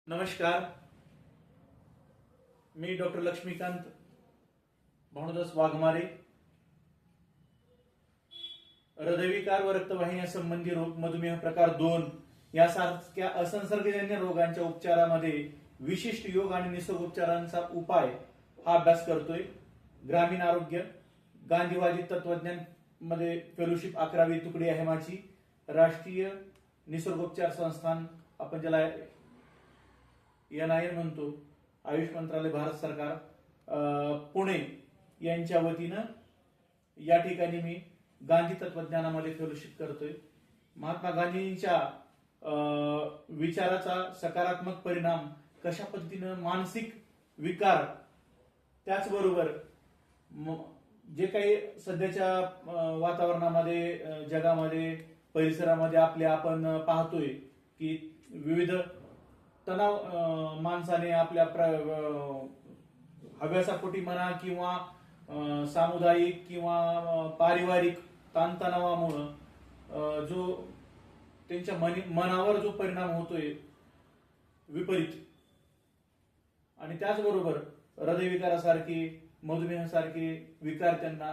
नमस्कार. मी डॉक्टर लक्ष्मीकांत भानुदास वाघमारे. हृदयविकार व रक्तवाहिन्या संबंधी रोग, मधुमेह प्रकार 2 यासारख्या असंसर्गजन्य रोगांच्या उपचारामध्ये विशिष्ट योग आणि निसर्गोपचारांचा उपाय हा अभ्यास करतोय. ग्रामीण आरोग्य, गांधीवादी तत्वज्ञान मध्ये फेलोशिप 11वी तुकडी आहे माझी. राष्ट्रीय निसर्गोपचार संस्थान, आपण ज्याला NIN म्हणतो, आयुष मंत्रालय, भारत सरकार, पुणे यांच्या वतीनं या ठिकाणी मी गांधी तत्वज्ञानामध्ये फेलोशिप करतोय. महात्मा गांधींच्या विचाराचा सकारात्मक परिणाम कशा पद्धतीनं मानसिक विकार, त्याचबरोबर जे काही सध्याच्या वातावरणामध्ये, जगामध्ये, परिसरामध्ये आपण पाहतोय की विविध तणाव माणसाने आपल्या हव्यासापोटी म्हणा किंवा सामुदायिक किंवा पारिवारिक ताणतणावामुळं जो त्यांच्या मनावर जो परिणाम होतोय विपरीत, आणि त्याचबरोबर हृदयविकारासारखे, मधुमेहासारखे विकार त्यांना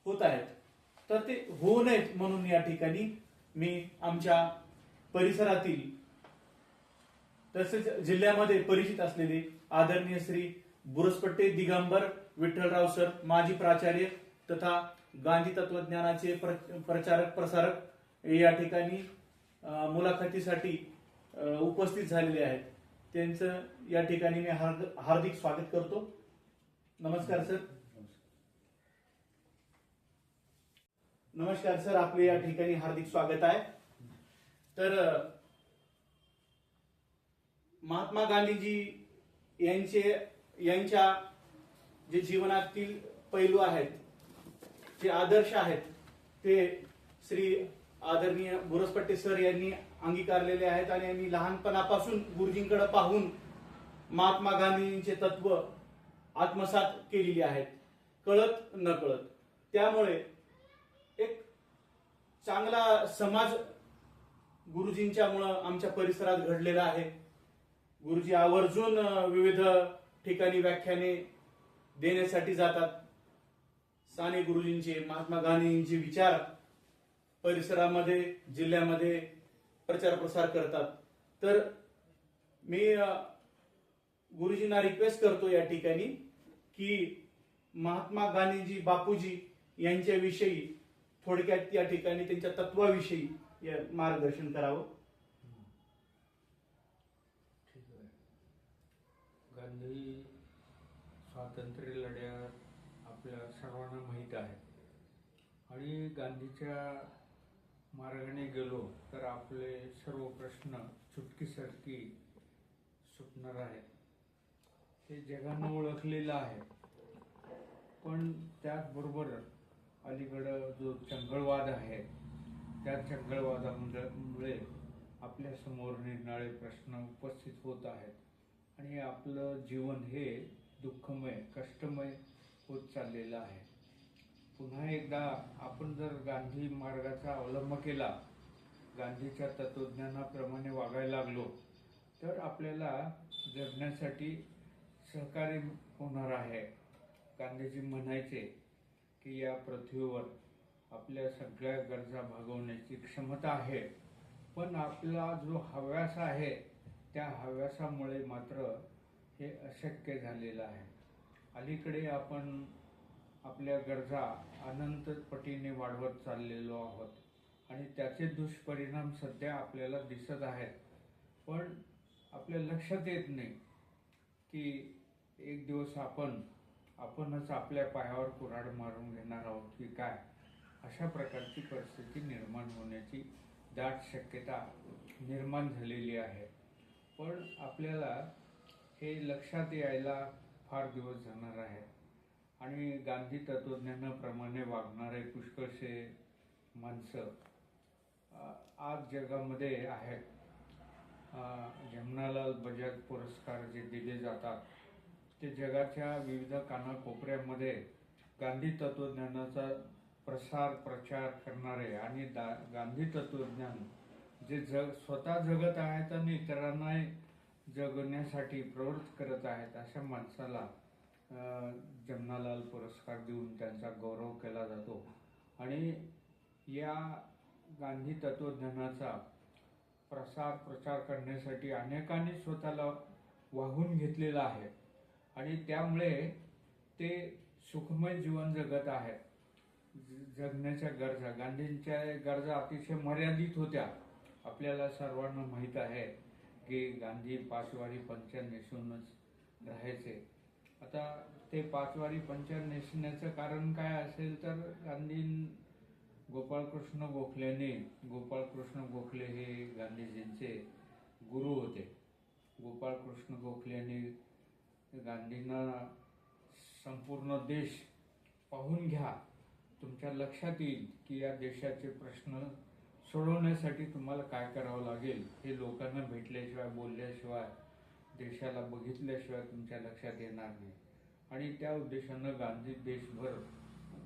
होत आहेत. तर ते होऊ नयेत म्हणून या ठिकाणी मी आमच्या परिसरातील तसेच जिल्ह्यामध्ये परिचित असलेले आदरणीय श्री बुरसपट्टे दिगंबर विठ्ठलराव सर, माजी प्राचार्य तथा गांधी तत्वज्ञानाचे प्रचारक प्रसारक या ठिकाणी मुलाखतीसाठी उपस्थित झालेले आहेत. त्यांचं या ठिकाणी मी हार्दिक स्वागत करतो. नमस्कार सर. नमस्कार सर, आपले या ठिकाणी हार्दिक स्वागत आहे. तर महात्मा गांधीजी यांच्या जे जीवनातील पैलू आहेत, जे आदर्श आहेत, ते श्री आदरणीय बुरसपट्टे सर यांनी अंगीकारलेले आहेत आणि यांनी लहानपणापासून गुरुजींकडे पाहून महात्मा गांधींचे तत्व आत्मसात केलेली आहेत, कळत नकळत. त्यामुळे एक चांगला समाज गुरुजींच्या मुळे आमच्या परिसरात घडलेला आहे. गुरुजी आवर्जून विविध ठिकाणी व्याख्याने देण्यासाठी जातात. साने गुरुजींचे, महात्मा गांधींचे विचार परिसरामध्ये, जिल्ह्यामध्ये प्रचार प्रसार करतात. तर मी गुरुजींना रिक्वेस्ट करतो या ठिकाणी की महात्मा गांधीजी, बापूजी यांच्याविषयी थोडक्यात या ठिकाणी त्यांच्या तत्वाविषयी मार्गदर्शन करावं. ठीक आहे. गांधी स्वातंत्र्य लढ्यात आपल्या सर्वांना माहीत आहे आणि गांधीच्या मार्गाने गेलो तर आपले सर्व प्रश्न चुटकीसरकी सुटणार आहेत. ते जगानं ओळखलेलं आहे. पण त्याचबरोबर अलीकडं जो चंगळवाद आहे, त्या चंगळवादामुळे आपल्या समोर निरनिराळे प्रश्न उपस्थित होत आहेत आणि आपलं जीवन हे दुःखमय, कष्टमय होत चाललेलं आहे. पुन्हा एकदा आपण जर गांधी मार्गाचा अवलंब केला, गांधीच्या तत्वज्ञानाप्रमाणे वागायला लागलो, तर आपल्याला जगण्यासाठी सहकार्य होणार आहे. गांधीजी म्हणायचे की या पृथ्वीवर आपल्या सगळ्या गरजा भागवण्याची क्षमता आहे, पण आपला जो हव्यास आहे, त्या हव्यासामुळे मात्र हे अशक्य झालेलं आहे. अलीकडे आपण आपल्या गरजा अनंत पटीने वाढवत चाललेलो आहोत आणि त्याचे दुष्परिणाम सध्या आपल्याला दिसत आहेत. पण आपल्या लक्षात येत नाही की एक दिवस आपणच आपल्या पायावर कुऱ्हाड मारून घेणार आहोत की काय. अशा प्रकारची परिस्थिती निर्माण होण्याची दाट शक्यता निर्माण झालेली आहे. पण आपल्याला हे लक्षात यायला फार दिवस जाणार आहे आणि गांधी तत्वज्ञानाप्रमाणे वागणारे पुष्कळसे माणसं आज जगामध्ये आहेत. जमनालाल बजाज पुरस्कार जे दिले जातात, ते जगाच्या विविध कानाकोपऱ्यामध्ये गांधी तत्वज्ञानाचा प्रसार प्रचार करणारे आणि गांधी तत्वज्ञान जे स्वतः जगत आहेत आणि इतरांना जगण्यासाठी प्रवृत्त करत आहेत अशा माणसाला जमनालाल पुरस्कार देऊन त्यांचा गौरव केला जातो. आणि या गांधी तत्वज्ञानाचा प्रचार करण्यासाठी अनेकांनी स्वतःला वाहून घेतलेला आहे आणि त्यामुळे ते सुखमय जीवन जगत आहेत. जगण्याच्या गरजा, गांधींच्या गरजा अतिशय मर्यादित होत्या. आपल्याला सर्वांना माहीत आहे की गांधी 5 वारी पंचा नेसूनच राहायचे. आता ते 5 वारी पंचा नेसण्याचं कारण काय असेल तर गोपाळकृष्ण गोखले हे गांधीजींचे गुरु होते. गोपाळकृष्ण गोखले यांनी गांधींना संपूर्ण देश पाहून घ्या, तुमच्या लक्षात येईल की या देशाचे प्रश्न सोडवण्यासाठी तुम्हाला काय करावं लागेल, हे लोकांना भेटल्याशिवाय, बोलल्याशिवाय, देशाला बघितल्याशिवाय तुमच्या लक्षात येणार नाही. आणि त्या उद्देशानं गांधी देशभर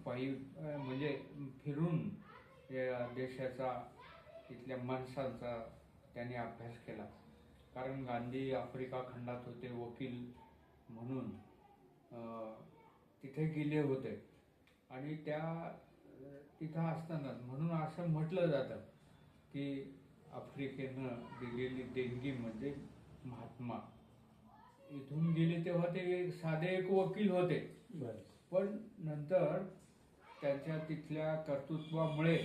म्हणजे फिरून या देशाचा, इथल्या माणसांचा त्यांनी अभ्यास केला. कारण गांधी आफ्रिका खंडात होते वकील म्हणून, तिथे गेले होते आणि तिथं असतानाच, म्हणून असं म्हटलं जातं की आफ्रिकेनं दिलेली देणगी म्हणजे महात्मा. इथून गेले तेव्हा ते साधे एक वकील होते, पण नंतर त्यांच्या तिथल्या कर्तृत्वामुळे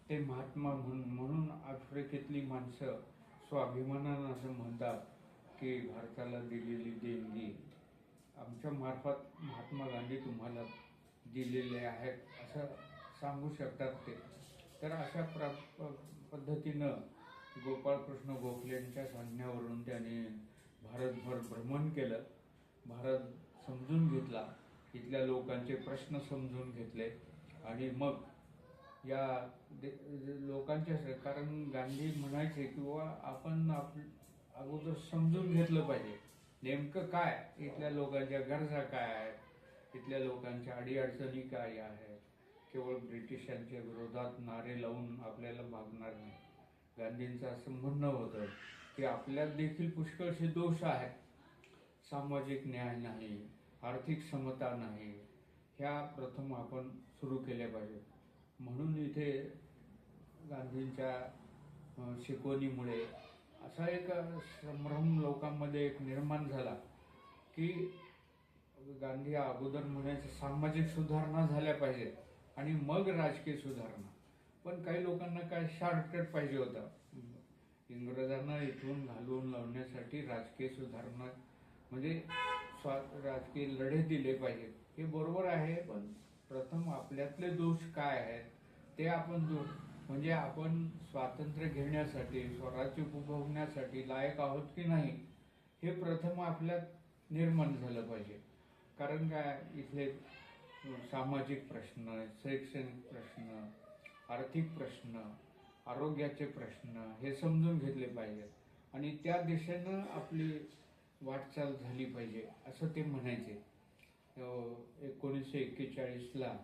ते महात्मा म्हणून आफ्रिकेतली माणसं स्वाभिमानानं असं म्हणतात की भारताला दिलेली देणगी आमच्या मार्फत महात्मा गांधी तुम्हाला दिलेले आहेत असं सांगू शकतात ते. तर अशा पद्धतीनं गोपाळकृष्ण गोखलेंच्या सांगण्यावरून त्यांनी भारतभर भ्रमण केलं, भारत समजून घेतला, इथल्या लोकांचे प्रश्न समजून घेतले आणि मग या लोकांच्या, कारण गांधी म्हणायचे किंवा आपण अगोदर समजून घेतलं पाहिजे नेमकं काय, इथल्या लोकांच्या गरजा काय आहेत, इथल्या लोकांच्या अडीअडचणी काय आहेत. केवळ ब्रिटिशांच्या विरोधात नारे लावून आपल्याला भागणार नाही. गांधींचं असं म्हणणं होतं की आपल्यात देखील पुष्कळसे दोष आहेत, सामाजिक न्याय नाही, आर्थिक समता नाही, ह्या प्रथम आपण सुरू केल्या पाहिजे. म्हणून इथे गांधींच्या शिकवणीमुळे असा एक संभ्रम लोकांमध्ये एक निर्माण झाला की गांधी अगोदर म्हणायचे सामाजिक सुधारणा झाल्या पाहिजे आणि मग राजकीय सुधारणा. पण काही लोकांना काय शॉर्टकट पाहिजे होता, इंग्रजांना इथून घालवून लावण्यासाठी राजकीय सुधारणा म्हणजे राजकीय लढे दिले पाहिजेत. हे बरोबर आहे, पण प्रथम आपल्यातले दोष काय आहेत ते आपण म्हणजे आपण स्वातंत्र्य घेण्यासाठी, स्वराज्य उपभोगण्यासाठी लायक आहोत की नाही हे प्रथम आपल्यात निर्माण झालं पाहिजे. कारण काय, इथले सामाजिक प्रश्न, शैक्षणिक प्रश्न, आर्थिक प्रश्न, आरोग्याचे प्रश्न हे समजून घेतले पाहिजेत आणि त्या दिशेनं आपली वाटचाल झाली पाहिजे असं ते म्हणायचे. 1941ला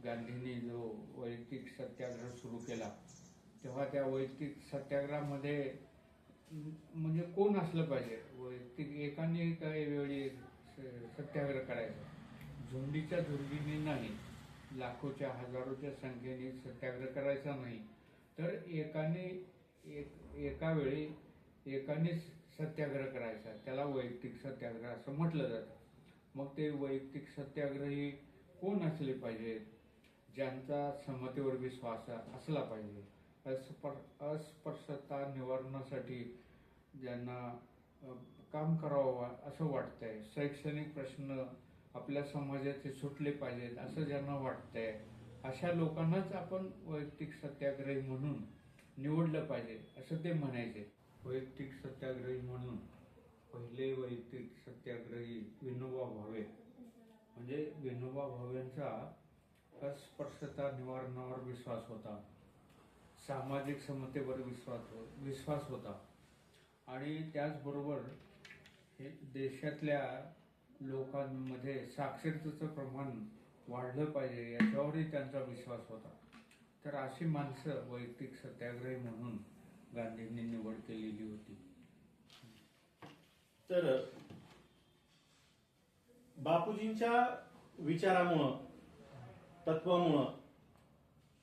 गांधींनी जो वैयक्तिक सत्याग्रह सुरू केला तेव्हा त्या वैयक्तिक सत्याग्रहामध्ये म्हणजे कोण असलं पाहिजे, वैयक्तिक एकाने काही वेळी सत्याग्रह करायचा, झुंडीच्या झुंडीने नाही, लाखोच्या हजारोच्या संख्येने सत्याग्रह करायचा नाही, तर एका वेळी एकाने सत्याग्रह करायचा, त्याला वैयक्तिक सत्याग्रह असं म्हटलं जातं. मग ते वैयक्तिक सत्याग्रही कोण असले पाहिजेत, ज्यांचा समतेवर विश्वास असला पाहिजे, अस्पृश्यता निवारणासाठी ज्यांना काम करावं असं वाटतंय, शैक्षणिक प्रश्न आपल्या समाजाचे सुटले पाहिजेत असं ज्यांना वाटतंय, अशा लोकांनाच आपण वैयक्तिक सत्याग्रही म्हणून निवडलं पाहिजे असं ते म्हणायचे. वैयक्तिक सत्याग्रही म्हणून पहिले वैयक्तिक सत्याग्रही विनोबा भावे. म्हणजे विनोबा भावेंचा अस्पृश्यता निवारणावर विश्वास होता, सामाजिक समतेवर विश्वास होता आणि त्याचबरोबर हे देशातल्या लोकांमध्ये साक्षरतेचं प्रमाण वाढलं पाहिजे याच्यावरही त्यांचा विश्वास होता. तर अशी माणसं वैयक्तिक सत्याग्रही म्हणून गांधींनी निवड केलेली होती. तर बापूजींच्या विचारामुळं, तत्वामुळं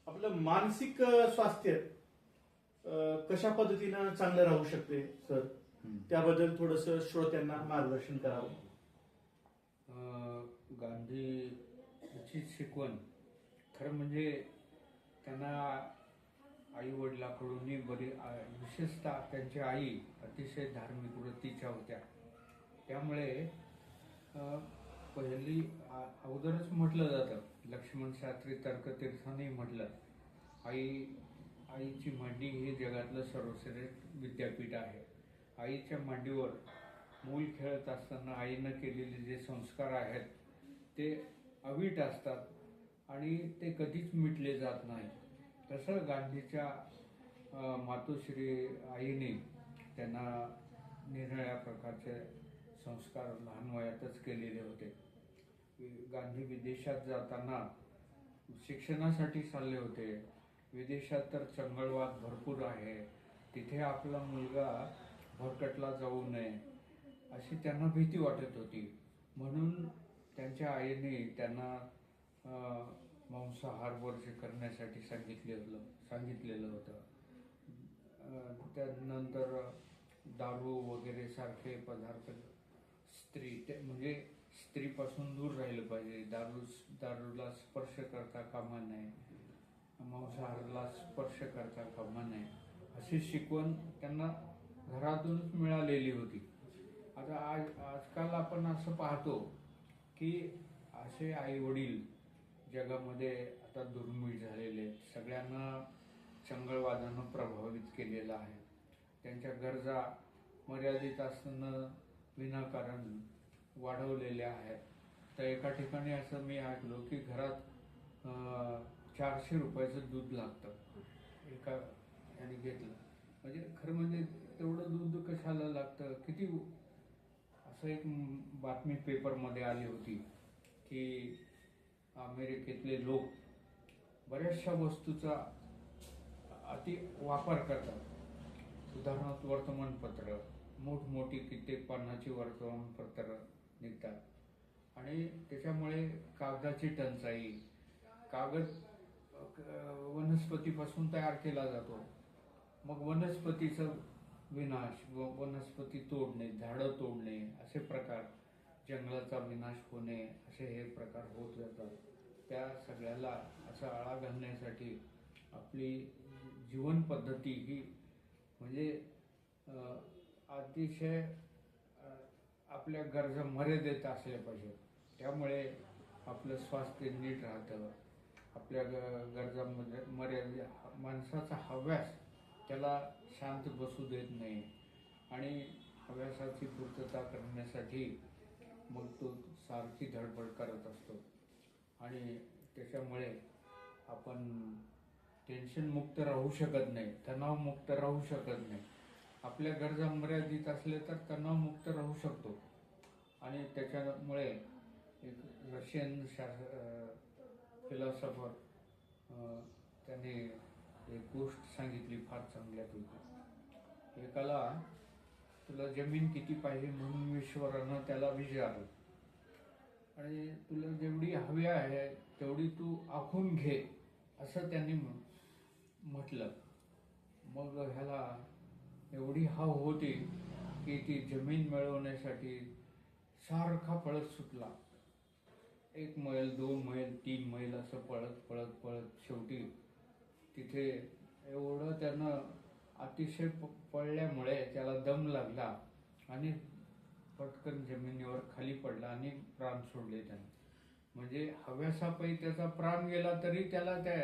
आपलं मानसिक स्वास्थ्य कशा पद्धतीनं चांगलं राहू शकते सर, त्याबद्दल थोडस श्रोत्यांना मार्गदर्शन करावं. गांधीची शिकवण खरं म्हणजे त्यांना आई वडिलांकडूनही विशेषतः त्यांची आई अतिशय धार्मिक वृत्तीच्या होत्या. त्यामुळे पहिली अगोदरच म्हटलं जातं, लक्ष्मण शास्त्री तर्कतीर्थांनी म्हटलं, आईची मांडी हे जगातलं सर्वश्रेष्ठ विद्यापीठ आहे. आईच्या मांडीवर मूल खेळत असताना आईनं केलेले जे संस्कार आहेत ते अवीट असतात आणि ते कधीच मिटले जात नाही. तसं गांधीच्या मातोश्री आईने त्यांना निरनिराळ्या प्रकारचे संस्कार लहान वयातच केलेले होते. गांधी विदेशात जाताना शिक्षणासाठी चालले होते. विदेशात तर चंगळवाद भरपूर आहे, तिथे आपला मुलगा भरकटला जाऊ नये अशी त्यांना भीती वाटत होती. म्हणून त्यांच्या आईने त्यांना मांसाहार वर्ज करण्यासाठी सांगितलेलं होतं. त्यानंतर दारू वगैरे सारखे पदार्थ म्हणजे स्त्रीपासून दूर राहिलं पाहिजे. दारूला स्पर्श करता कामा नये, मांसाहाराला स्पर्श करता कामा नये अशी शिकवण त्यांना घरातूनच मिळालेली होती. आता आजकाल आपण असं पाहतो की असे आई वडील जगामध्ये आता दुर्मिळ झालेले आहेत. सगळ्यांना चंगळवादानं प्रभावित केलेलं आहे. त्यांच्या गरजा मर्यादित असताना विनाकारण वाढवलेल्या आहेत. तर एका ठिकाणी असं मी ऐकलो की घरात 400 रुपयाचं दूध लागतं. एका याने घेतलं म्हणजे खरं म्हणजे तेवढं दूध कशाला लागतं, किती. असं एक बातमी पेपरमध्ये आली होती की अमेरिकेतले लोक बऱ्याचशा वस्तूचा अति वापर करतात. उदाहरणार्थ वर्तमानपत्र, मोठमोठी कित्येक पानाची वर्तमानपत्र निघतात आणि त्याच्यामुळे कागदाची टंचाई. कागद वनस्पतीपासून तयार केला जातो. मग वनस्पतीचा विनाश, वनस्पती तोडणे, झाडं तोडणे असे प्रकार, जंगलाचा विनाश होणे असे हे प्रकार होत जातात. त्या सगळ्याला असा आळा घालण्यासाठी आपली जीवन पद्धती ही म्हणजे अतिशय आपल्या गरजा मर्यादित असल्या पाहिजे. त्यामुळे आपलं स्वास्थ्य नीट राहतं. आपल्या गरजामध्ये मर्यादित, माणसाचा हव्यास त्याला शांत बसू देत नाही आणि हव्यासाची पूर्तता करण्यासाठी मग तो सारखी धडपड करत असतो आणि त्याच्यामुळे आपण टेन्शनमुक्त राहू शकत नाही, तणावमुक्त राहू शकत नाही. आपल्या गरजा मर्यादित असल्या तर तणावमुक्त राहू शकतो. आणि त्याच्यामुळे एक रशियन फिलॉसॉफर त्याने एक गोष्ट सांगितली फार चांगल्यापैकी. एकाला तुला जमीन किती पाहिजे म्हणून ईश्वरानं त्याला विचारलं आणि तुला जेवढी हवी आहे तेवढी तू आखून घे असं त्यांनी म्हटलं. मग ह्याला एवढी हाव होती की ती जमीन मिळवण्यासाठी सारखा पळत सुटला. 1 मैल 2 मैल 3 मैल असं पळत पळत पळत शेवटी तिथे एवढं त्यानं अतिशय पळल्यामुळे त्याला दम लागला आणि पटकन जमिनीवर खाली पडला आणि प्राण सोडले त्याने. म्हणजे हव्यासापायी त्याचा प्राण गेला तरी त्याला त्या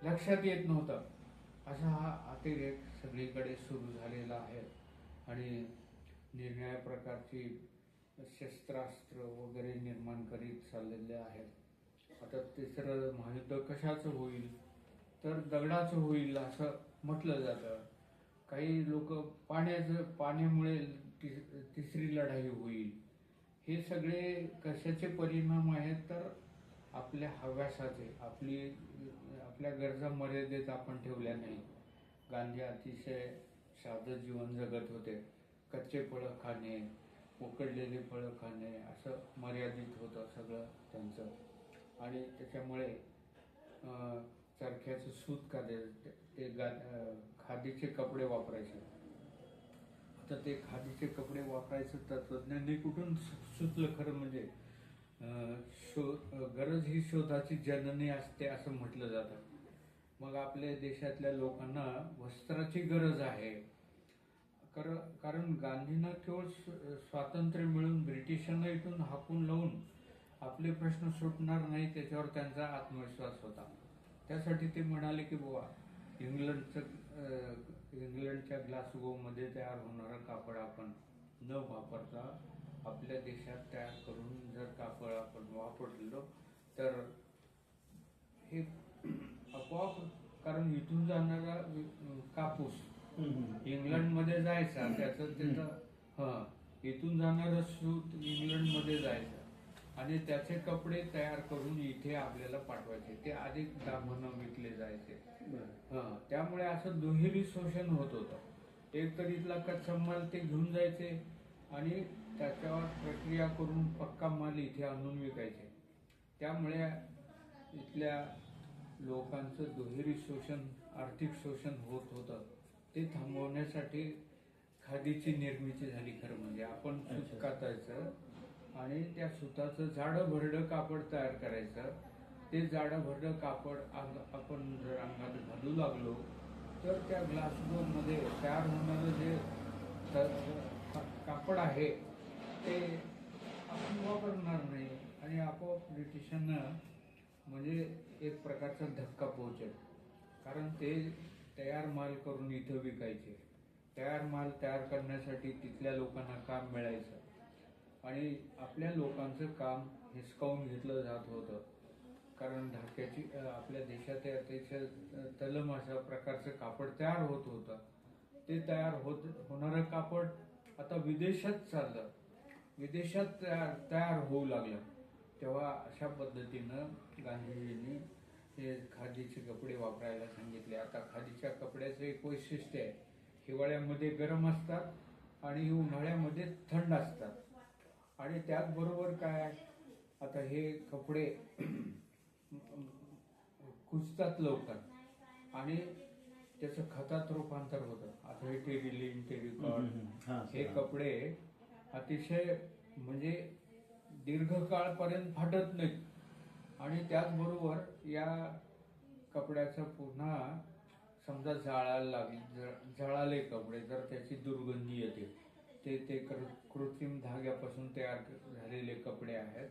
लक्षात येत नव्हतं. असा हा अतिरेक सगळीकडे सुरू झालेला आहे आणि निरनिराळ्या प्रकारची शस्त्रास्त्र वगैरे निर्माण करीत चाललेले आहेत. आता 3रं महायुद्ध कशाचं होईल तर दगडाचं होईल असं म्हटलं जातं. काही लोक पाण्यामुळे 3री लढाई होईल. हे सगळे कशाचे परिणाम आहेत तर आपल्या हव्यासाचे. आपल्या गरजा मर्यादित आपण ठेवल्या नाही गांधी अतिशय साधं जीवन जगत होते. कच्चे फळं खाणे, उकडलेली फळं खाणे असं मर्यादित होतं सगळं त्यांचं. आणि त्याच्यामुळे चरख्याचं सूत काढायचं, ते खादीचे कपडे वापरायचे. आता ते खादीचे कपडे वापरायचं तत्त्वज्ञानी कुठून सुचलं खरं म्हणजे. गरज ही शोधाची जननी असते असं म्हटलं जातं. मग आपल्या देशातल्या लोकांना वस्त्राची गरज आहे. कारण गांधींना केवळ स्वातंत्र्य मिळून ब्रिटिशांना इथून हाकून लावून आपले प्रश्न सुटणार नाही त्याच्यावर त्यांचा आत्मविश्वास होता. त्यासाठी ते म्हणाले की बुवा इंग्लंडच्या ग्लासगोमध्ये तयार होणारं कापड आपण न वापरता आपल्या देशात तयार करून जर कापड आपण वापरलो तर हे आपोआप, कारण इथून जाणारा कापूस इंग्लंडमध्ये जायचा, त्याचं इथून जाणारं सूत इंग्लंडमध्ये जायचं आणि त्याचे कपडे तयार करून इथे आपल्याला पाठवायचे, ते अधिक दामानं विकले जायचे. त्यामुळे असं दुहेरी शोषण होत होतं. एक तर इथला कच्चा माल ते घेऊन जायचे आणि त्याच्यावर प्रक्रिया करून पक्का माल इथे आणून विकायचे. त्यामुळे इथल्या लोकांचं दुहेरी शोषण, आर्थिक शोषण होत होतं. ते थांबवण्यासाठी खादीची निर्मिती झाली. खरं म्हणजे आपण सूत कातायचं आणि त्या सुताचं जाडं भरडं कापड तयार करायचं. ते जाडं भरडं कापड आपण जर अंगात घालू लागलो तर त्या ग्लासगोमध्ये तयार होणारं जे कापड आहे ते आपण वापरणार नाही आणि आपोआप ब्रिटिशांना म्हणजे एक प्रकारचा धक्का पोहोचेल. कारण ते तयार माल करून इथं विकायचे. तयार माल तयार करण्यासाठी तिथल्या लोकांना काम मिळायचं आणि आपल्या लोकांचं काम हिसकावून घेतलं जात होतं. कारण ढाक्याची आपल्या देशात अतिशय तलम अशा प्रकारचं कापड तयार होत होतं. ते तयार होणारं कापड आता विदेशात चाललं, विदेशात तयार होऊ लागलं. तेव्हा अशा पद्धतीनं गांधीजींनी हे खादीचे कपडे वापरायला सांगितले. आता खादीच्या कपड्याचं एक वैशिष्ट्य आहे, हिवाळ्यामध्ये गरम असतात आणि उन्हाळ्यामध्ये थंड असतात. आणि त्याचबरोबर काय, आता हे कपडे कुजतात लवकर आणि त्याचं खतात रूपांतर होतं. आता हे टेरिलिन, टेरिकॉट हे कपडे अतिशय म्हणजे दीर्घकाळपर्यंत फाटत नाहीत. आणि त्याचबरोबर या कपड्याचं पुन्हा समजा जळाले कपडे जर त्याची दुर्गंधी येते, ते कृत्रिम धाग्यापासून तयार झालेले कपडे आहेत,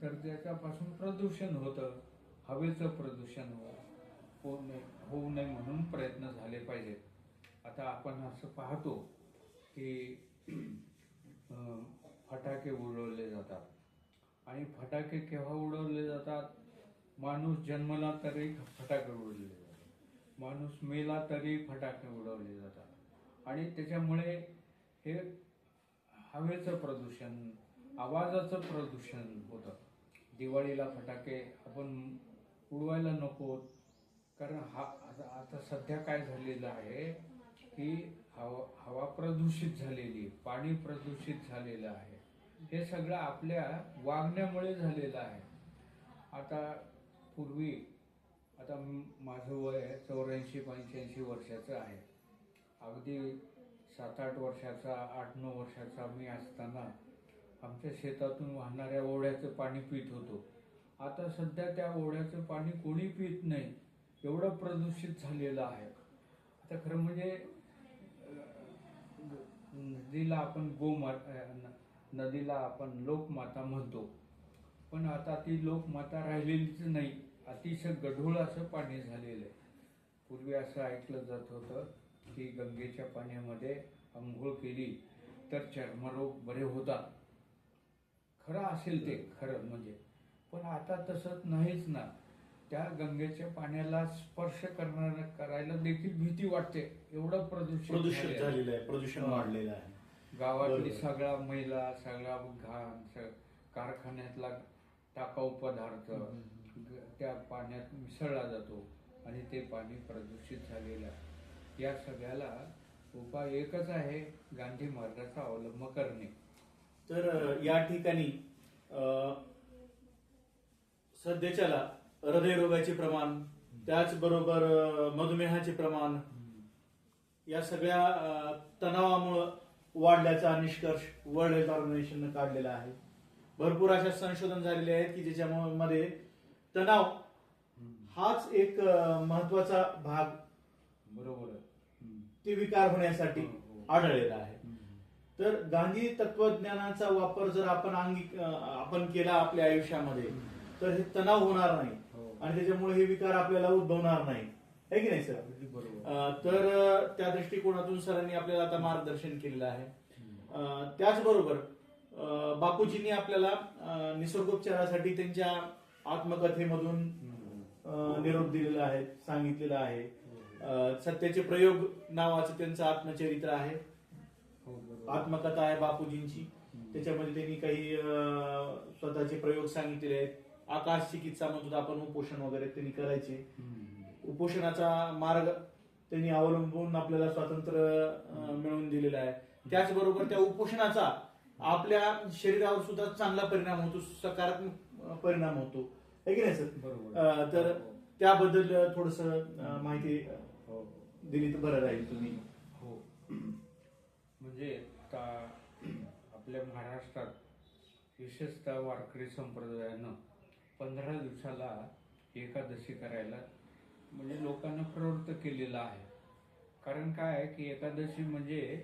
तर त्याच्यापासून प्रदूषण होतं, हवेचं प्रदूषण होऊ नये म्हणून प्रयत्न झाले पाहिजेत. आता आपण असं पाहतो की फटाके उडवले जातात आणि फटाके केव्हा उडवले जातात, माणूस जन्मला तरी फटाके उडवले जातात, माणूस मेला तरी फटाके उडवले जातात. आणि त्याच्यामुळे हे हवेचं प्रदूषण, आवाजाचं प्रदूषण होतं. दिवाळीला फटाके आपण उडवायला नको, कारण आता सध्या काय झालेलं आहे की हवा प्रदूषित झालेली, पाणी प्रदूषित झालेलं आहे. हे सगळं आपल्या वागण्यामुळे झालेलं आहे. आता पूर्वी, आता माझं वय 84-85 वर्षाचं आहे. अगदी 7-8 वर्षाचा, 8-9 वर्षाचा मी असताना आमच्या शेतातून वाहणाऱ्या ओढ्याचं पाणी पित होतो. आता सध्या त्या ओढ्याचं पाणी कोणी पित नाही, एवढं प्रदूषित झालेलं आहे. आता खरं म्हणजे नदीला आपण लोकमाता म्हणतो, पण आता ती लोकमाता राहिलेलीच नाही. अतिशय गढूळ असं पाणी झालेलं आहे. पूर्वी असं ऐकलं जात होतं की गंगेच्या पाण्यामध्ये अंघोळ केली तर चर्मरोग बरे होतात. खरं असेल ते खरं म्हणजे, पण आता तसंच नाहीच ना. त्या गंगेच्या पाण्याला स्पर्श करायला देखील भीती वाटते, एवढं प्रदूषित झालेलं आहे, प्रदूषण वाढलेलं आहे. गावातली सगळा मैला, सगळा घाण, कारखान्यातला टाकाऊ पदार्थ त्या पाण्यात मिसळला जातो आणि ते पाणी प्रदूषित झालेलं आहे. या सगळ्याला उपाय एकच आहे, गांधी मार्गाचा अवलंब करणे. तर या ठिकाणी सध्याच्याला हृदयरोगाचे प्रमाण, त्याचबरोबर मधुमेहाचे प्रमाण, या सगळ्या तणावामुळं वाढल्याचा निष्कर्ष वर्ल्ड हेल्थ ऑर्गनायझेशनने काढलेला आहे. भरपूर अशा संशोधन झालेले आहेत की ज्याच्यामध्ये तणाव हाच एक महत्वाचा भाग बरोबर आहे. ते विकार होण्यासाठी हो. आढळलेला आहे. तर गांधी तत्वज्ञानाचा वापर जर आपण केला आपल्या आयुष्यामध्ये तर हे तणाव होणार नाही हो. आणि त्याच्यामुळे हे विकार आपल्याला उद्भवणार नाही, आहे की नाही सर? बरोबर. तर त्या दृष्टिकोनातून सरांनी आपल्याला आता मार्गदर्शन केलेलं आहे. त्याचबरोबर बापूजींनी आपल्याला निसर्गोपचारासाठी त्यांच्या आत्मकथेमधून निरोप दिलेला आहे, सांगितलेला आहे. सत्याचे प्रयोग नावाचं त्यांचं आत्मचरित्र आहे, हो, बरोबर. आत्मकथा आहे बापूजींची. त्याच्यामध्ये त्यांनी काही स्वतःचे प्रयोग सांगितलेले आहेत. आकाश चिकित्सामधून आपण उपोषण वगैरे त्यांनी करायचे. उपोषणाचा मार्ग त्यांनी अवलंबून आपल्याला स्वातंत्र्य मिळवून दिलेलं आहे. त्याचबरोबर त्या उपोषणाचा आपल्या शरीरावर सुद्धा चांगला परिणाम होतो, सकारात्मक परिणाम होतो, आहे की नाही सर? बरोबर. तर त्याबद्दल थोडस माहिती हो. दिली तर बरं राहील तुम्ही. हो. म्हणजे आपल्या महाराष्ट्रात विशेषतः वारकरी संप्रदायानं 15 दिवसाला एकादशी करायला म्हणजे लोकांना प्रवृत्त केलेलं आहे. कारण काय आहे की एकादशी म्हणजे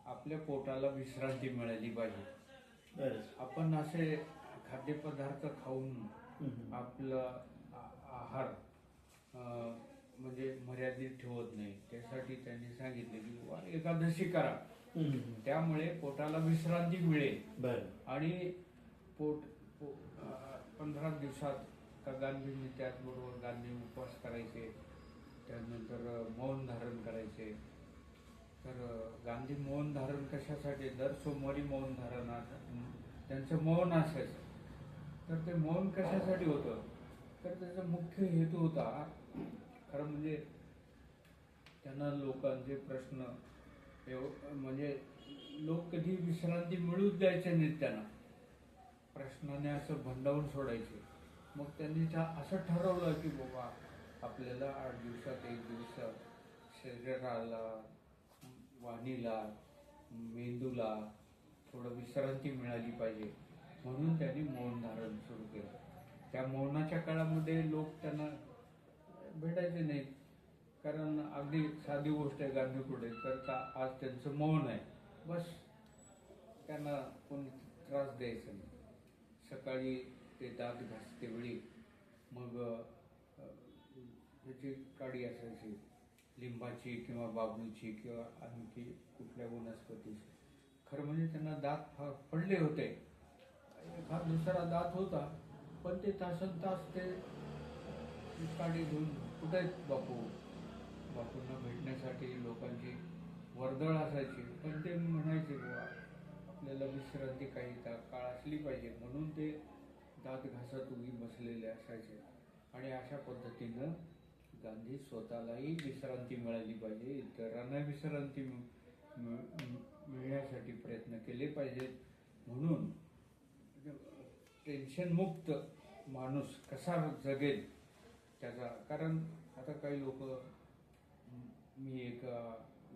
आपल्या पोटाला विश्रांती मिळाली पाहिजे. आपण असे खाद्यपदार्थ खाऊन आपलं आहार म्हणजे मर्यादित ठेवत नाही. त्यासाठी त्यांनी सांगितले की एकादशी करा, त्यामुळे पोटाला विश्रांती मिळेल. आणि 15 दिवसात गांधींनी त्याचबरोबर गांधी उपवास करायचे, त्यानंतर मौन धारण करायचे. तर गांधी मौन धारण कशासाठी, दर सोमवारी मौन धारण त्यांचं मौन असायचं. तर ते मौन कशासाठी होतं, तर त्याचा मुख्य हेतू होता खरं म्हणजे त्यांना लोकांचे प्रश्न म्हणजे लोक कधी विश्रांती मिळूच द्यायचे नाहीत, त्यांना प्रश्नाने असं भंडावून सोडायचे. मग त्यांनी असं ठरवलं की बाबा आपल्याला 8 दिवसात एक दिवस शरीराला, वाणीला, मेंदूला थोडं विश्रांती मिळाली पाहिजे, म्हणून त्यांनी मौन धारण सुरू केलं. त्या मौनाच्या काळामध्ये लोक त्यांना भेटायचे नाहीत, कारण अगदी साधी गोष्ट आहे गांधी पुढे तर आज त्यांचं मौन आहे, बस त्यांना कोणी त्रास द्यायचा नाही. सकाळी ते दात घासते वेळी मग त्याची काडी असायची, लिंबाची किंवा बाबळीची किंवा आणखी कुठल्या वनस्पतीची. खरं म्हणजे त्यांना दात पडले होते, एखाद दुसरा दात होता, पण ते तासन तास ते काडी घेऊन कुठे बापूंना भेटण्यासाठी लोकांची वर्दळ असायची. पण ते म्हणायचे बाबा आपल्याला विश्रांती काही काळ असली पाहिजे, म्हणून ते दात घासत उगी बसलेले असायचे. आणि अशा पद्धतीनं गांधी स्वतःलाही विश्रांती मिळाली पाहिजे, इतरांना विश्रांती मिळण्यासाठी प्रयत्न केले पाहिजेत. म्हणून टेन्शनमुक्त माणूस कसा जगेल त्याचा, कारण आता काही लोक, मी एक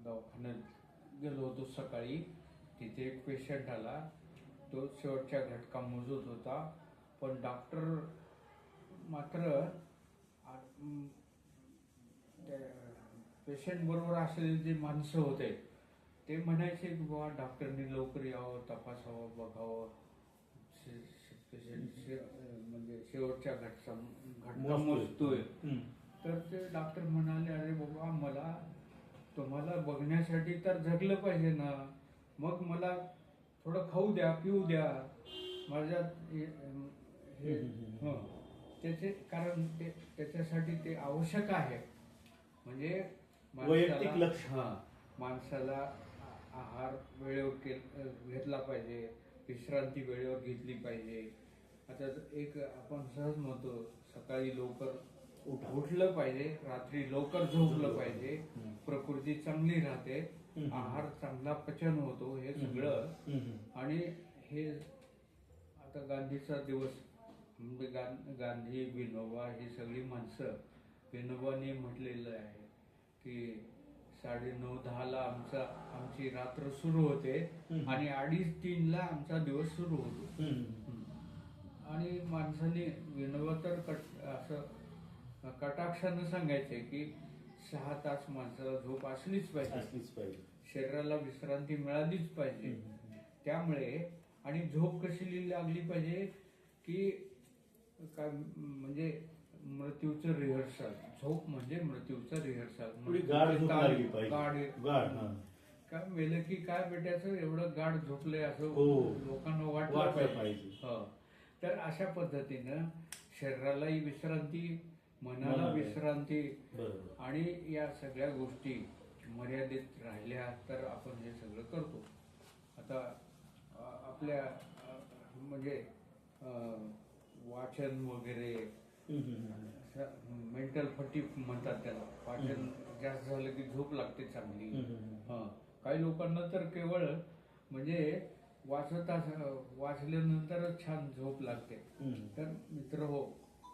दवाखान्यात गेलो होतो सकाळी, तिथे एक पेशंट आला, तो शेवटच्या घटका मोजत होता, पण डॉक्टर मात्र पेशंट बरोबर असलेले जे माणसं होते ते म्हणायचे की बाबा डॉक्टरनी लवकर यावं, तपासावं, बघावं, म्हणजे शेवटच्या घटका मोजतोय. तर ते डॉक्टर म्हणाले अरे बाबा मला तुम्हाला बघण्यासाठी तर जगलं पाहिजे ना, मग मला थोडं खाऊ द्या, पिऊ द्या, माझ्यात त्याचे कारण त्याच्यासाठी ते आवश्यक आहे. म्हणजे वैयक्तिक लक्ष, माणसाला आहार वेळेवर घेतला पाहिजे, विश्रांती वेळेवर घेतली पाहिजे. आता एक आपण सहज म्हणतो सकाळी लवकर उठलं पाहिजे, रात्री लवकर झोपलं पाहिजे, प्रकृती चांगली राहते, आहार चांगला पचन होतो, हे सगळं. आणि हे आता गांधीचा दिवस म्हणजे गांधी, विनोबा ही सगळी माणसं, विनोबाने म्हटलेलं आहे की 9:30-10ला आमची रात्र सुरू होते आणि 2:30-3ला आमचा दिवस सुरू होतो. आणि माणसाने, विनोबा तर असं कटाक्षानं सांगायचे की 6 तास माणसाला झोप असलीच पाहिजे, शरीराला विश्रांती मिळालीच पाहिजे. त्यामुळे आणि झोप कशी लागली पाहिजे की काय म्हणजे मृत्यूचं रिहर्सल. झोप म्हणजे मृत्यूचं रिहर्सल. काय मेलं की काय बेट्याचं एवढं गाढ झोपलंय असं लोकांना वाटलं पाहिजे. तर अशा पद्धतीनं शरीरालाही विश्रांती, मनाला विश्रांती, आणि या सगळ्या गोष्टी मर्यादित राहिल्या तर आपण हे सगळं करतो. आता आपल्या म्हणजे वाचन वगैरे, मेंटल फटीग म्हणतात त्याला. वाचन जास्त झालं की झोप लागते चांगली. काही लोकांना तर केवळ म्हणजे वाचल्यानंतर छान झोप लागते. तर मित्र हो,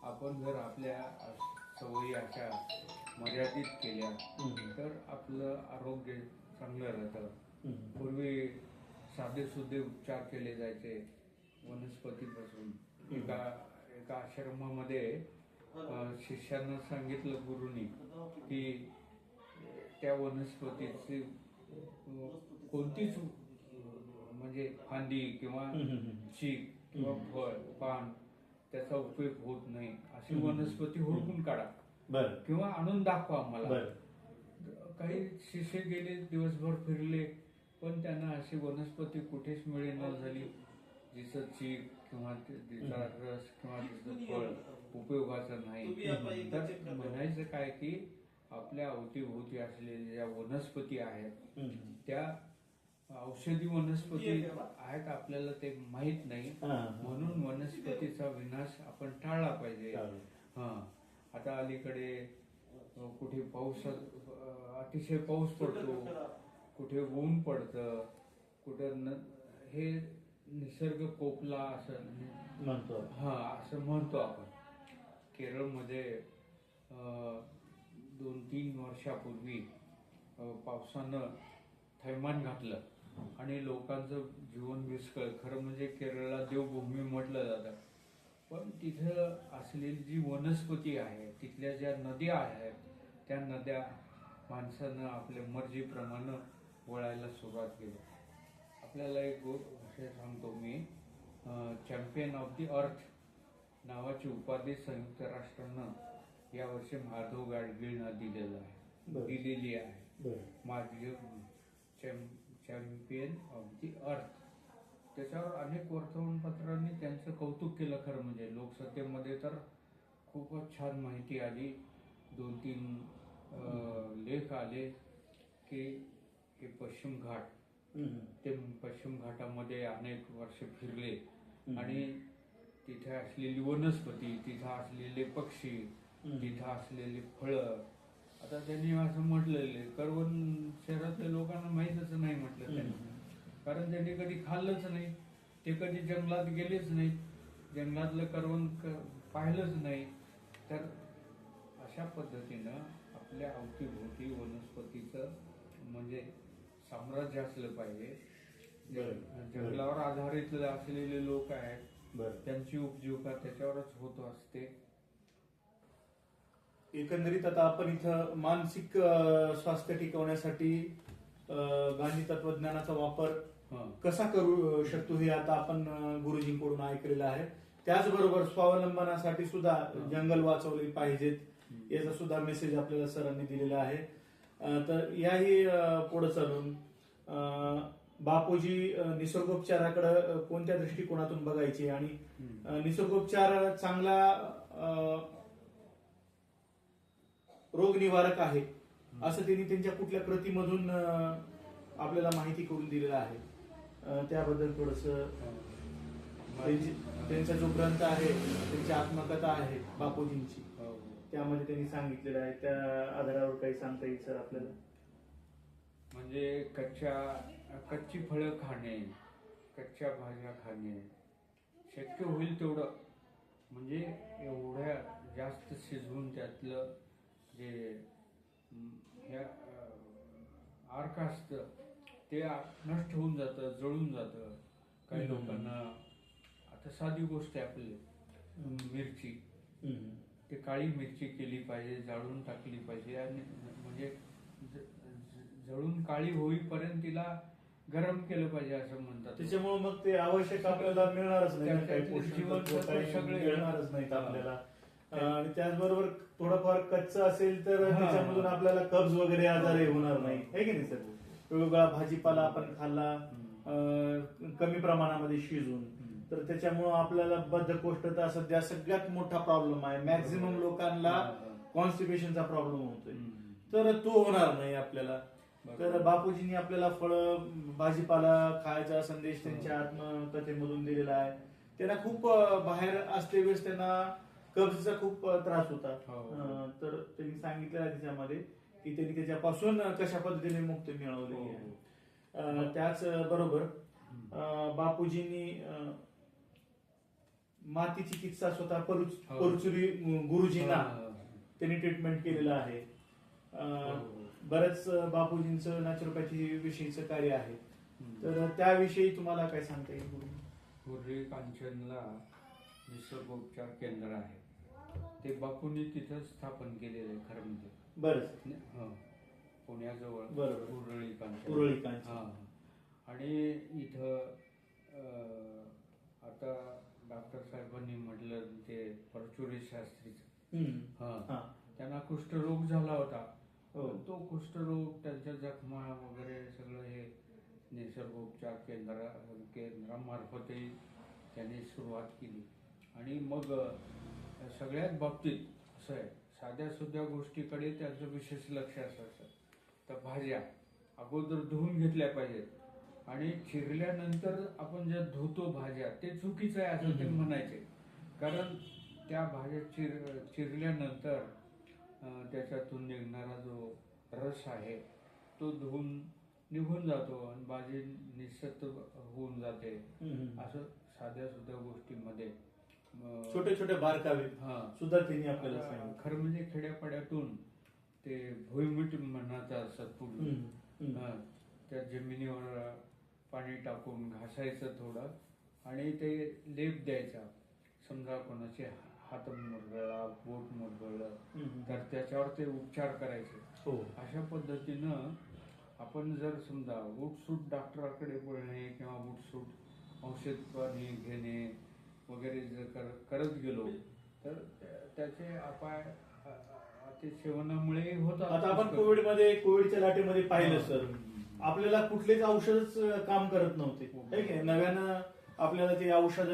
आपण जर आपल्या सवयी अशा मर्यादित केल्या तर आपलं आरोग्य चांगलं राहतं. पूर्वी साधे सुधे उपचार केले जायचे वनस्पतीपासून. एका आश्रमामध्ये शिष्यांना सांगितलं गुरुनी की त्या वनस्पतीची कोणतीच म्हणजे फांदी किंवा चीक किंवा फळ, पान त्याचा उपयोग होत नाही अशी वनस्पती हुडकून काढा किंवा आणून दाखवा आम्हाला. काही शिष्य गेले, दिवसभर फिरले, पण त्यांना अशी वनस्पती कुठेच मिळेना झाली जिचं चीक किंवा तिचा रस किंवा तिचं फळ उपयोगाचं नाही. तर म्हणायचं काय की आपल्या अवतीभोवती असलेल्या ज्या वनस्पती आहेत त्या औषधी वनस्पती आहेत, आपल्याला ते माहित नाही. म्हणून वनस्पतीचा विनाश आपण टाळला पाहिजे. आता अलीकडे कुठे पाऊस, अतिशय पाऊस पडतो, कुठे ऊन पडतं, कुठे हे निसर्ग कोपला असं म्हणतो. असं म्हणतो आपण. केरळमध्ये 2-3 वर्षापूर्वी पावसानं थैमान घातलं आणि लोकांचं जीवन विस्कळ. खरं म्हणजे केरळला देवभूमी म्हटलं जातं. पण तिथं असलेली जी वनस्पती आहे, तिथल्या ज्या नद्या आहेत, त्या नद्या माणसानं आपल्या मर्जीप्रमाणे वळायला सुरुवात केली. आपल्याला एक विषय सांगतो मी. चॅम्पियन ऑफ द अर्थ नावाची उपाधी संयुक्त राष्ट्रानं यावर्षी माधव गाडगीळना दिलेली आहे. माझी चॅम्पियन ऑफ द अर्थ. त्याच्यावर अनेक वर्तमानपत्रांनी त्यांचं कौतुक केलं. खरं म्हणजे लोकसत्तेमध्ये तर खूपच छान माहिती आली. 2-3 लेख आले की हे पश्चिम घाट, ते पश्चिम घाटामध्ये अनेक वर्ष फिरले आणि तिथे असलेली वनस्पती, तिथं असलेले पक्षी, तिथं असलेली फळं. आता त्यांनी असं म्हटलेलं करवंद शहरातल्या लोकांना माहीतच नाही म्हटलं त्यांनी, कारण त्यांनी कधी खाल्लंच नाही, ते कधी जंगलात गेलेच नाही, जंगलातलं करवंद पाहिलंच नाही. तर अशा पद्धतीनं आपल्या अवतीभोवती वनस्पतीचं म्हणजे साम्राज्य असलं पाहिजे. जंगलावर आधारित असलेले लोक आहेत, त्यांची उपजीविका त्याच्यावरच होत असते. एकंदरीत आता आपण इथं मानसिक स्वास्थ्य टिकवण्यासाठी गांधी तत्वज्ञानाचा वापर कसा करू शकतो हे आता आपण गुरुजींकडून ऐकलेलं आहे. त्याचबरोबर स्वावलंबनासाठी सुद्धा जंगल वाचवले पाहिजेत याचा सुद्धा मेसेज आपल्याला सरांनी दिलेला आहे. तर याही पुढे चालून बापूजी निसर्गोपचाराकडे कोणत्या दृष्टिकोनातून बघायचे आणि निसर्गोपचार चांगला रोग निवारक आहे असं त्यांनी त्यांच्या कुठल्या कृतीमधून आपल्याला माहिती करून दिलेलं आहे. त्याबद्दल थोडस त्यांचा जो ग्रंथ आहे, त्यांची आत्मकथा आहे बापूजींची, त्यामध्ये त्यांनी सांगितलेलं आहे, त्या आधारावर काही सांगता येईल सर आपल्याला? म्हणजे कच्ची फळं खाणे, कच्च्या भाज्या खाणे, शक्य होईल तेवढं, म्हणजे एवढ्या जास्त शिजवून त्यातलं जे हे अर्क असतं ते नष्ट होऊन जातं, जळून जातं. काही लोकांना, आता साधी गोष्ट आहे आपली मिरची, ते काळी मिरची केली पाहिजे, जाळून टाकली पाहिजे, आणि म्हणजे जळून काळी होईपर्यंत तिला गरम केलं पाहिजे असं म्हणतात. त्याच्यामुळे मग ते आवश्यक आपल्याला मिळणारच नाही, काही पोषक जीवनसत्व काही सगळे मिळणारच नाहीत आपल्याला. आणि त्याचबरोबर थोडंफार कच्चं असेल तर त्याच्यामधून आपल्याला कब्ज वगैरे आजारही होणार नाही, है की नाही सर? वेगवेगळा भाजीपाला आपण खाल्ला कमी प्रमाणामध्ये शिजून, तर त्याच्यामुळं आपल्याला बद्धकोष्ठता सध्या सगळ्यात मोठा प्रॉब्लेम आहे. मॅक्झिमम लोकांना कॉन्स्टिपेशनचा प्रॉब्लेम होतोय, तर तो होणार नाही आपल्याला. तर बापूजींनी आपल्याला फळं भाजीपाला खायचा संदेश त्यांच्या आत्मकथेमधून दिलेला आहे. त्यांना खूप बाहेर असते वेळेस त्यांना कब्जचा खूप त्रास होता, तर त्यांनी सांगितलं आहे त्याच्यामध्ये की त्यांनी त्याच्यापासून कशा पद्धतीने मुक्ती मिळवली आहे. त्याच बरोबर बापूजींनी माती चिकित्सा स्वतः परुचुरी गुरुजींना त्यांनी ट्रीटमेंट केलेलं आहे. बरंच बापूजींचं नॅचरोपॅथी विषयीचं कार्य आहे, तर त्याविषयी तुम्हाला काय सांगता येईल? हुर्री कांचनला निसर्गोपचार केंद्र आहे, ते बापूंनी तिथं स्थापन केलेलं आहे खरं म्हणजे. बरं, पुण्याजवळ बरोबर, उरळी कांचन. आणि इथं आता डॉक्टर साहेबांनी म्हटलं ते परचुरी शास्त्रीचं, त्यांना कुष्ठरोग झाला होता. तो कुष्ठरोग, त्यांच्या जखमा वगैरे सगळं हे निसर्गोपचार केंद्रामार्फतही त्यांनी सुरुवात केली. आणि मग सगळ्यात बाबतीत असं आहे, साध्या सुध्या गोष्टीकडे त्यांचं विशेष लक्ष असायचं. तर भाज्या अगोदर धुवून घेतल्या पाहिजेत, आणि चिरल्यानंतर आपण ज्या धुतो भाज्या ते चुकीचं आहे असं ते म्हणायचे. कारण त्या भाज्या चिरल्यानंतर त्याच्यातून निघणारा जो रस आहे तो धुवून निघून जातो आणि भाजी निसत्व होऊन जाते. असं साध्या सुध्या गोष्टीमध्ये छोटे छोटे बारकावे सुद्धा त्यांनी आपल्याला सांगितलं. खरं म्हणजे खेड्यापाड्यातून ते भुईमीठ म्हणायचं असं पूर्वी, त्या जमिनीवर पाणी टाकून घासायचं थोडं आणि ते लेप द्यायचा. समजा कोणाचे हात मुरगळला, बोट मुरगळलं तर त्याच्यावर ते उपचार करायचे. अशा पद्धतीनं आपण जर समजा उठसूट डॉक्टराकडे बोलणे किंवा उठसूट औषध पाणी घेणे वगैरे जर करत गेलो तर त्याचे अपाय ते सेवनामुळे होतात. आता आपण कोविडच्या लाटेमध्ये पाहिलं सर, आपल्याला कुठलेच औषधच काम करत नव्हते. नव्यानं आपल्याला ते औषध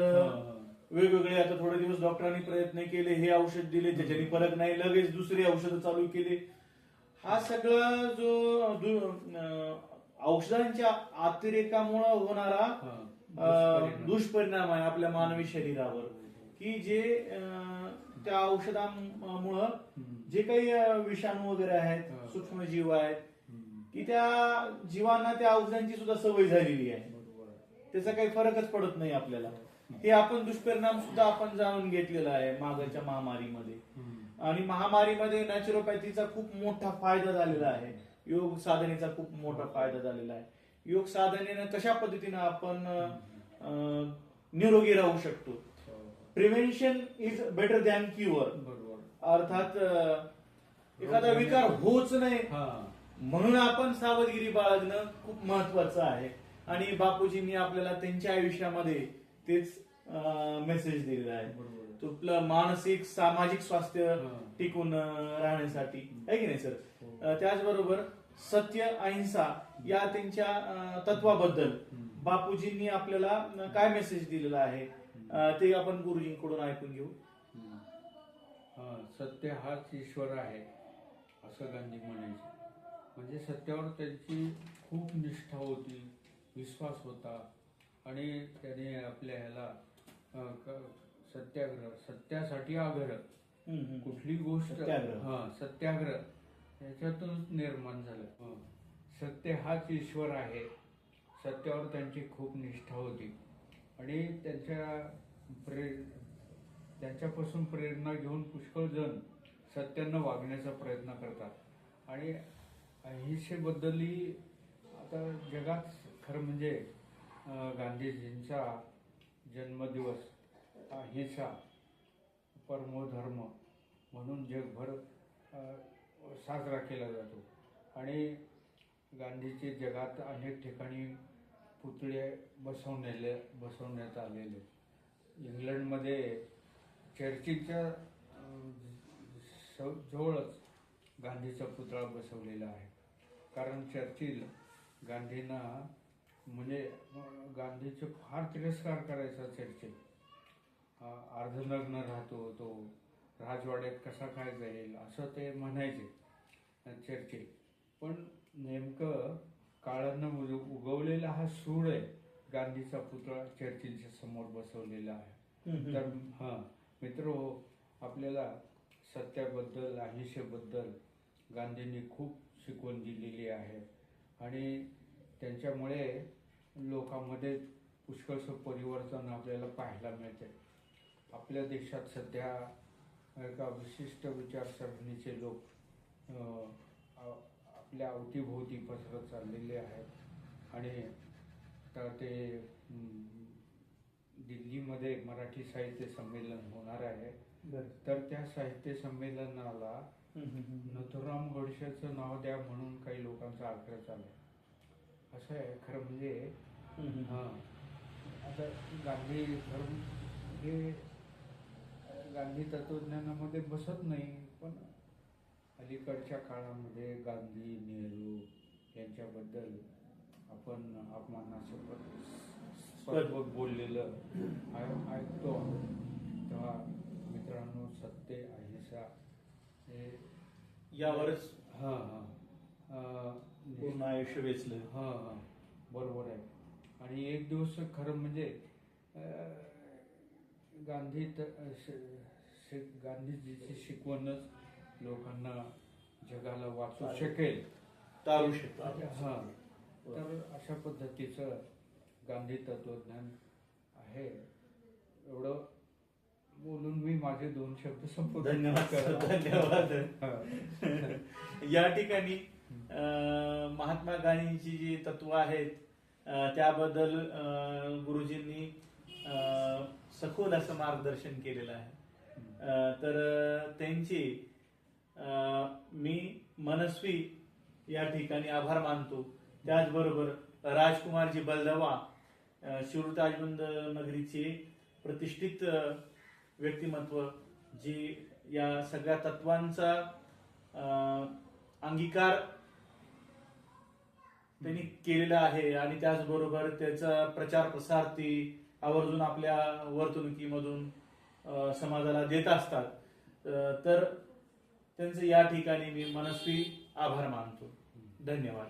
वेगवेगळे, आता थोडे दिवस डॉक्टरांनी प्रयत्न केले, हे औषध दिले, त्याच्याने फरक नाही, लगेच दुसरी औषधं चालू केली. हा सगळा जो औषधांच्या अतिरेकामुळे होणारा दुष्परिणाम आहे आपल्या मानवी शरीरावर, की जे त्या औषधांमुळं जे काही विषाणू वगैरे आहेत, सूक्ष्मजीव आहेत, की त्या जीवांना त्या औषधांची सुद्धा सवय झालेली आहे. त्याचा काही फरकच पडत नाही आपल्याला. हे आपण दुष्परिणाम सुद्धा आपण जाणून घेतलेला आहे मागच्या महामारीमध्ये. आणि महामारीमध्ये नॅचरोपॅथीचा खूप मोठा फायदा झालेला आहे, योग साधनेचा खूप मोठा फायदा झालेला आहे. योग साधनेनं कशा पद्धतीनं आपण निरोगी राहू शकतो. Prevention is better than cure. अर्थात एखादा विकार होच नाही म्हणून आपण सावधगिरी बाळगणं खूप महत्वाचं आहे. आणि बापूजींनी आपल्याला त्यांच्या आयुष्यामध्ये तेच मेसेज दिलेला आहे. तुमचं मानसिक सामाजिक स्वास्थ्य टिकून राहण्यासाठी, आहे की नाही सर? त्याचबरोबर सत्य अहिंसा या त्यांच्या तत्वाबद्दल बापूजींनी आपल्याला काय मेसेज दिलेला आहे ते आपण गुरुजींकडून ऐकून घेऊ. सत्य हाच ईश्वर आहे असं गांधी म्हणायचे. म्हणजे सत्यावर त्यांची खूप निष्ठा होती, विश्वास होता. आणि त्याने आपल्या ह्याला सत्याग्रह, सत्यासाठी आग्रह कुठली गोष्ट सत्याग्रह. सत्याग्रह याच्यातूनच निर्माण झालं. सत्य हाच ईश्वर आहे. सत्यावर त्यांची खूप निष्ठा होती आणि त्यांच्यापासून प्रेरणा घेऊन पुष्कळ जण सत्यानं वागण्याचा प्रयत्न करतात. आणि अहिंसेबद्दलही आता जगात खरं म्हणजे गांधीजींचा जन्मदिवस अहिंसा परमो धर्म म्हणून जगभर साजरा केला जातो. आणि गांधीचे जगात अनेक ठिकाणी पुतळे बसवण्यात आलेले. इंग्लंडमध्ये चर्चिलच्या जवळच गांधीचा पुतळा बसवलेला आहे. कारण चर्चिल गांधींना म्हणजे गांधीचे फार तिरस्कार करायचा. चर्चिल अर्धनग्न राहतो, तो राजवाड्यात कसा काय जाईल असं ते म्हणायचे चर्चिल. पण नेमकं काळानं उगवलेला हा सूळ आहे. गांधीचा पुतळा चर्चिलच्या समोर बसवलेला आहे. तर मित्रहो, आपल्याला सत्याबद्दल अहिंसेबद्दल गांधींनी खूप शिकवण दिलेली आहे आणि त्यांच्यामुळे लोकांमध्ये पुष्कळसं परिवर्तन आपल्याला पाहायला मिळते. आपल्या देशात सध्या एका विशिष्ट विचारसरणीचे लोक आपल्या अवतीभोवती पसरत चाललेले आहेत. आणि तर ते दिल्लीमध्ये मराठी साहित्य संमेलन होणार आहे. तर त्या साहित्य संमेलनाला नथुराम गोडसेचं नाव द्या म्हणून काही लोकांचा आग्रह चालू आहे. असं आहे खरं म्हणजे. आता गांधी धर्म हे गांधी तत्वज्ञानामध्ये बसत नाही. पण अलीकडच्या काळामध्ये गांधी नेहरू यांच्याबद्दल आपण अपमानास्पद बोललेलं ऐकतो. तेव्हा मित्रांनो, सत्य अहिंसा हे यावरच पूर्ण आयुष्य वेचलं. बरोबर आहे. आणि एक दिवस खरं म्हणजे गांधीजीची शिकवणच लोकांना जगाला वाचू शकेल, टाळू शकतो. तर अशा पद्धतीचं गांधी तत्वज्ञान आहे. एवढं बोलून मी माझे 2 शब्द संपवतो. धन्यवाद. या ठिकाणी महात्मा गांधींची जी तत्व आहेत त्याबद्दल गुरुजींनी सखोल असं मार्गदर्शन केलेलं आहे. तर त्यांची मी मनस्वी या ठिकाणी आभार मानतो. त्याचबरोबर राजकुमारजी बलदवा, शिरूर ताजबंद नगरीचे प्रतिष्ठित व्यक्तिमत्व, जे या सगळ्या तत्वांचा अंगीकार त्यांनी केलेला आहे आणि त्याचबरोबर त्याचा प्रचार प्रसार ती आवर्जून आपल्या वर्तणुकीमधून समाजाला देत असतात. तर त्यांचे या ठिकाणी मी मनस्वी आभार मानतो. धन्यवाद.